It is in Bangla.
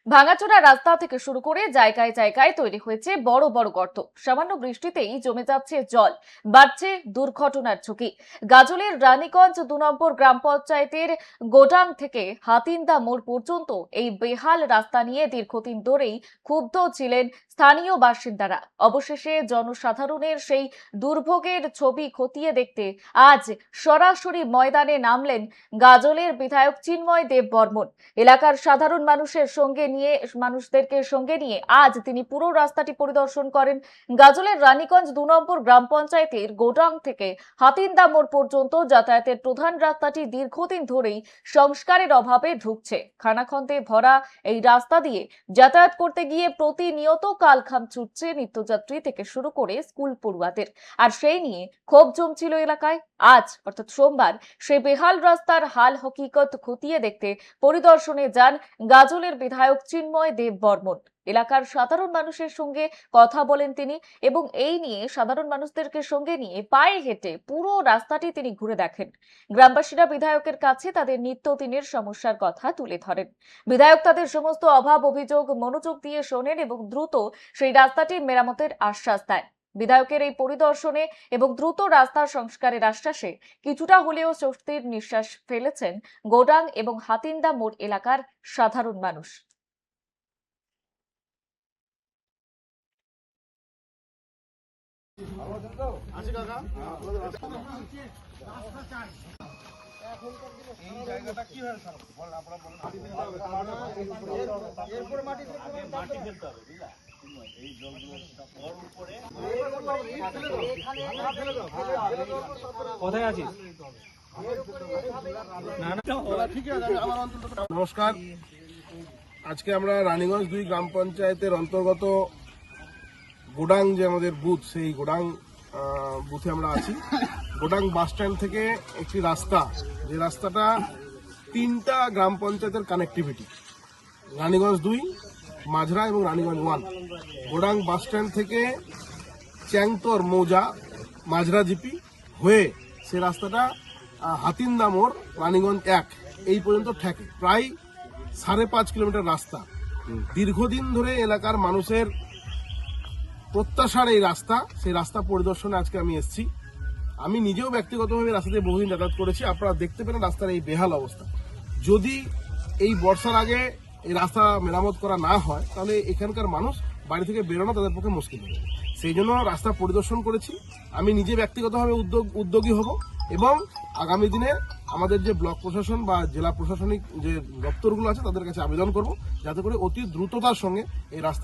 ভাঙাচোরা রাস্তা থেকে শুরু করে জায়গায় জায়গায় তৈরি হয়েছে বড় বড় গর্ত। সামান্য বৃষ্টিতেই জমে যাচ্ছে জল, বাড়ছে দুর্ঘটনার ঝুঁকি। গাজলের রানীগঞ্জ ২ নম্বর গ্রাম পঞ্চায়েতের গোডাং থেকে হাতিন্দা মোড় পর্যন্ত এই বেহাল রাস্তা নিয়ে দীর্ঘদিন ধরেই ক্ষুব্ধ ছিলেন স্থানীয় বাসিন্দারা। অবশেষে জনসাধারণের সেই দুর্ভোগের ছবি খতিয়ে দেখতে আজ সরাসরি ময়দানে নামলেন গাজলের বিধায়ক চিন্ময় দেব বর্মন। এলাকার সাধারণ মানুষদেরকে সঙ্গে নিয়ে আজ তিনি পুরো রাস্তাটি পরিদর্শন করেন। গাজলের রানীগঞ্জ ২ নম্বর গ্রাম পঞ্চায়েতের গোডাং থেকে হাতিন্দা মোড় পর্যন্ত যাতায়াতের প্রধান রাস্তাটি দীর্ঘদিন ধরেই সংস্কারের অভাবে ঢুকছে। খানাখন্দে ভরা এই রাস্তা দিয়ে যাতায়াত করতে গিয়ে প্রতিনিয়ত কালঘাম ছুটছে নিত্যযাত্রী থেকে শুরু করে স্কুল পড়ুয়াদের। আর সেই নিয়ে ক্ষোভ জমছিল এলাকায়। আজ অর্থাৎ সোমবার সেই বেহাল রাস্তার হাল হকিকত খতিয়ে দেখতে পরিদর্শনে যান গাজলের বিধায়ক চিন্ময় দেব বর্মন। এলাকার সাধারণ মানুষের সঙ্গে কথা বলেন তিনি এবং এই নিয়ে সাধারণ মানুষদেরকে সঙ্গে নিয়ে পায়ে হেঁটে পুরো রাস্তাটি তিনি ঘুরে দেখেন। গ্রামবাসীরা বিধায়কের কাছে তাদের নিত্যদিনের সমস্যার কথা তুলে ধরেন। বিধায়ক তাদের সমস্ত অভাব অভিযোগ মনোযোগ দিয়ে শোনেন এবং দ্রুত সেই রাস্তাটি মেরামতের আশ্বাস দেন। বিধায়কের এই পরিদর্শনে এবং দ্রুত রাস্তা সংস্কারের আশ্বাসে কিছুটা হলেও স্বস্তির নিঃশ্বাস ফেলেছেন গোডাং এবং হাতিন্দা মোড় এলাকার সাধারণ মানুষ। কোথায় আছিস? নমস্কার। আজকে আমরা রানীগঞ্জ ২ গ্রাম পঞ্চায়েতের অন্তর্গত গোডাং যে আমাদের বুথ, সেই গোডাং বুথে আমরা আছি। গোডাং বাস স্ট্যান্ড থেকে একটি রাস্তা, যে রাস্তাটা ৩টা গ্রাম পঞ্চায়েতের কানেক্টিভিটি, রানীগঞ্জ ২, মাঝরা এবং রানীগঞ্জ 1। গোডাং বাস স্ট্যান্ড থেকে চ্যাংতর মৌজা, মাঝরা জিপি হয়ে সে রাস্তাটা হাতিন্দা মোড়, রানীগঞ্জ ১ এই পর্যন্ত ঠেকে। প্রায় ৫.৫ কিলোমিটার রাস্তা। দীর্ঘদিন ধরে এলাকার মানুষের প্রত্যাশার এই রাস্তা, সেই রাস্তা পরিদর্শনে আজকে আমি এসেছি। আমি নিজেও ব্যক্তিগতভাবে রাস্তা দিয়ে বহুদিন যাতায়াত করেছি। আপনারা দেখতে পেলেন রাস্তার এই বেহাল অবস্থা। যদি এই বর্ষার আগে এই রাস্তা মেরামত করা না হয় তাহলে এখানকার মানুষ বাড়ি থেকে বেরোনো তাদের পক্ষে মুশকিল হবে। সেই জন্য রাস্তা পরিদর্শন করেছি। আমি নিজে ব্যক্তিগতভাবে উদ্যোগী হব এবং আগামী দিনে আমাদের যে ব্লক প্রশাসন বা জেলা প্রশাসনিক যে দপ্তরগুলো আছে তাদের কাছে আবেদন করব যাতে করে অতি দ্রুততার সঙ্গে এই রাস্তাটা